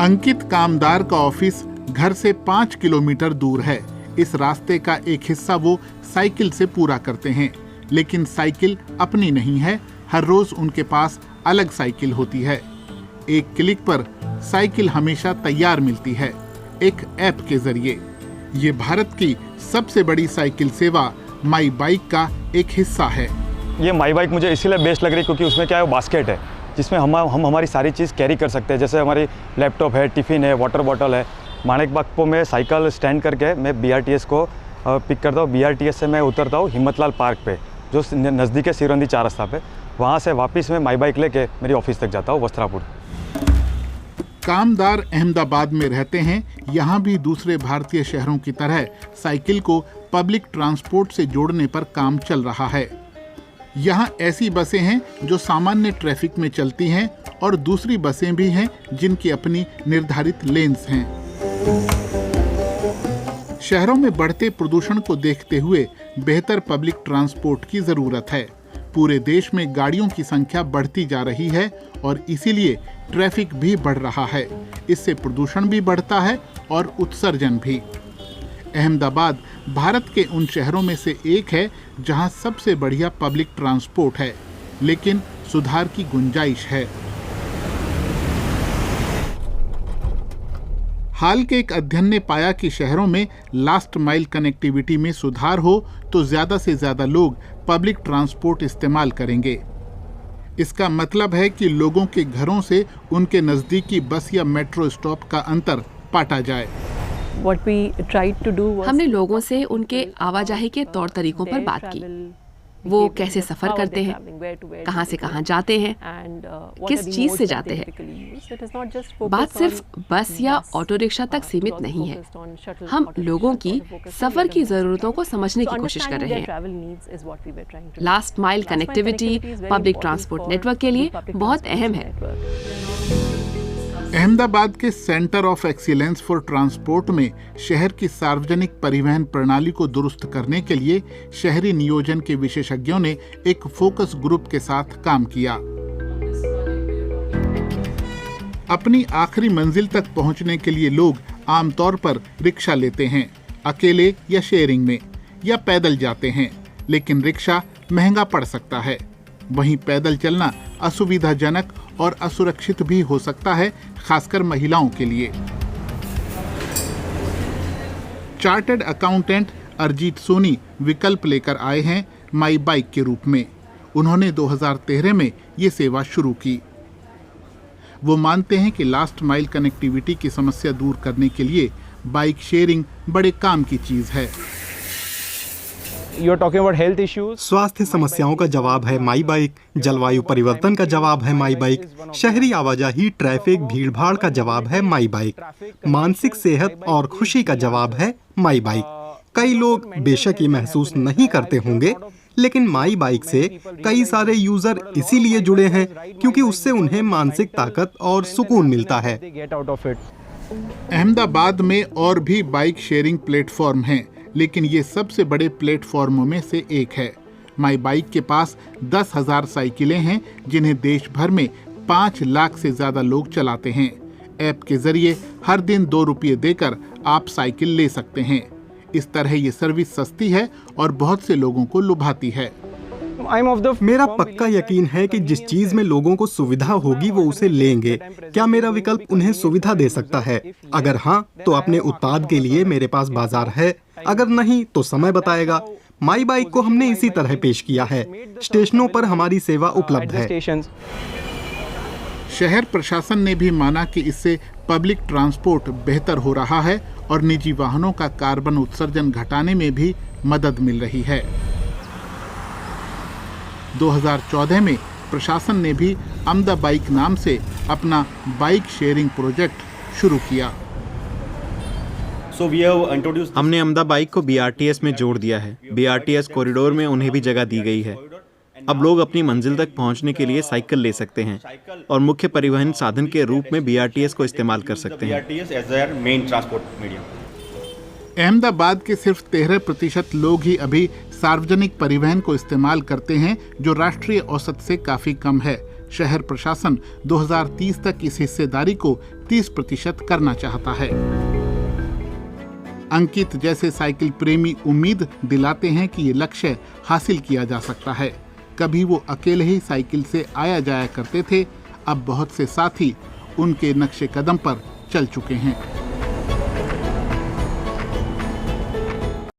अंकित कामदार का ऑफिस घर से 5 किलोमीटर दूर है। इस रास्ते का एक हिस्सा वो साइकिल से पूरा करते हैं, लेकिन साइकिल अपनी नहीं है। हर रोज उनके पास अलग साइकिल होती है। एक क्लिक पर साइकिल हमेशा तैयार मिलती है, एक ऐप के जरिए। ये भारत की सबसे बड़ी साइकिल सेवा माई बाइक का एक हिस्सा है। ये माई बाइक मुझे इसीलिए बेस्ट लग रही है क्योंकि उसमें क्या है, बास्केट है जिसमें हम हमारी सारी चीज़ कैरी कर सकते हैं। जैसे हमारी लैपटॉप है, टिफ़िन है, वाटर बॉटल है। माणिक बाग को मैं साइकिल स्टैंड करके मैं BRTS को पिक करता हूँ। BRTS से मैं उतरता हूँ हिम्मतलाल पार्क पे, जो नज़दीक है सिरोंदी 4 रास्ता पे। वहाँ से वापस मैं माई बाइक लेके मेरी ऑफिस तक जाता हूँ, वस्त्रापुर। कामदार अहमदाबाद में रहते हैं। यहाँ भी दूसरे भारतीय शहरों की तरह साइकिल को पब्लिक ट्रांसपोर्ट से जोड़ने पर काम चल रहा है। यहाँ ऐसी बसें हैं जो सामान्य ट्रैफिक में चलती हैं और दूसरी बसें भी हैं जिनकी अपनी निर्धारित लेन्स हैं। शहरों में बढ़ते प्रदूषण को देखते हुए बेहतर पब्लिक ट्रांसपोर्ट की जरूरत है। पूरे देश में गाड़ियों की संख्या बढ़ती जा रही है और इसीलिए ट्रैफिक भी बढ़ रहा है। इससे प्रदूषण भी बढ़ता है और उत्सर्जन भी। अहमदाबाद भारत के उन शहरों में से एक है जहां सबसे बढ़िया पब्लिक ट्रांसपोर्ट है, लेकिन सुधार की गुंजाइश है। हाल के एक अध्ययन ने पाया कि शहरों में लास्ट माइल कनेक्टिविटी में सुधार हो तो ज्यादा से ज्यादा लोग पब्लिक ट्रांसपोर्ट इस्तेमाल करेंगे। इसका मतलब है कि लोगों के घरों से उनके नजदीकी बस या मेट्रो स्टॉप का अंतर पाटा जाए। हमने लोगों से उनके आवाजाही के तौर तरीकों पर बात की। वो कैसे सफर करते हैं, कहां से कहां जाते हैं, किस चीज से जाते हैं। बात सिर्फ बस या ऑटो रिक्शा तक सीमित नहीं है। हम लोगों की सफर की जरूरतों को समझने की कोशिश कर रहे हैं। Last mile connectivity public transport network के लिए बहुत अहम है। अहमदाबाद के centre of excellence for transport में शहर की सार्वजनिक परिवहन प्रणाली को दुरुस्त करने के लिए शहरी नियोजन के विशेषज्ञों ने एक फोकस ग्रुप के साथ काम किया। अपनी आखिरी मंजिल तक पहुंचने के लिए लोग आमतौर पर रिक्शा लेते हैं, अकेले या शेयरिंग में, या पैदल जाते हैं। लेकिन रिक्शा महंगा पड़ सकता है। वहीं पैदल चलना असुविधाजनक और असुरक्षित भी हो सकता है, खासकर महिलाओं के लिए। चार्टर्ड अकाउंटेंट अरजीत सोनी विकल्प लेकर आए हैं माई बाइक के रूप में। उन्होंने 2013 में ये सेवा शुरू की। वो मानते हैं कि लास्ट माइल कनेक्टिविटी की समस्या दूर करने के लिए बाइक शेयरिंग बड़े काम की चीज है। स्वास्थ्य समस्याओं का जवाब है माई बाइक, जलवायु परिवर्तन का जवाब है माई बाइक, शहरी आवाजाही, ट्रैफिक, भीड़भाड़ का जवाब है माई बाइक, मानसिक सेहत और खुशी का जवाब है माई बाइक। कई लोग बेशक ये महसूस नहीं करते होंगे, लेकिन माई बाइक से कई सारे यूजर इसीलिए जुड़े हैं क्योंकि उससे उन्हें मानसिक ताकत और सुकून मिलता है। अहमदाबाद में और भी बाइक शेयरिंग प्लेटफॉर्म हैं, लेकिन ये सबसे बड़े प्लेटफॉर्मों में से एक है। माई बाइक के पास 10,000 साइकिलें हैं जिन्हें देश भर में 5 लाख से ज्यादा लोग चलाते हैं। ऐप के जरिए हर दिन 2 रुपये देकर आप साइकिल ले सकते हैं। इस तरह ये सर्विस सस्ती है और बहुत से लोगों को लुभाती है। मेरा पक्का यकीन है कि जिस चीज में लोगों को सुविधा होगी वो उसे लेंगे। क्या मेरा विकल्प उन्हें सुविधा दे सकता है? अगर हाँ, तो अपने उत्पाद के लिए मेरे पास बाजार है। अगर नहीं तो समय बताएगा। माई बाइक को हमने इसी तरह पेश किया है। स्टेशनों पर हमारी सेवा उपलब्ध है। शहर प्रशासन ने भी माना कि इससे पब्लिक ट्रांसपोर्ट बेहतर हो रहा है और निजी वाहनों का कार्बन उत्सर्जन घटाने में भी मदद मिल रही है। 2014 में प्रशासन ने भी अमदा बाइक नाम से अपना बाइक शेयरिंग प्रोजेक्ट शुरू किया। हमने अमदा बाइक को BRTS में जोड़ दिया है। BRTS कॉरिडोर में उन्हें भी जगह दी गई है। अब लोग अपनी मंजिल तक पहुंचने के लिए साइकिल ले सकते हैं और मुख्य परिवहन साधन के रूप में BRTS को इस्तेमाल कर सकते हैं। अहमदाबाद के सिर्फ 13% लोग ही अभी सार्वजनिक परिवहन को इस्तेमाल करते हैं, जो राष्ट्रीय औसत से काफी कम है। शहर प्रशासन 2030 तक इस हिस्सेदारी को 30% करना चाहता है। अंकित जैसे साइकिल प्रेमी उम्मीद दिलाते हैं कि ये लक्ष्य हासिल किया जा सकता है। कभी वो अकेले ही साइकिल से आया जाया करते थे, अब बहुत से साथी उनके नक्शे कदम पर चल चुके हैं।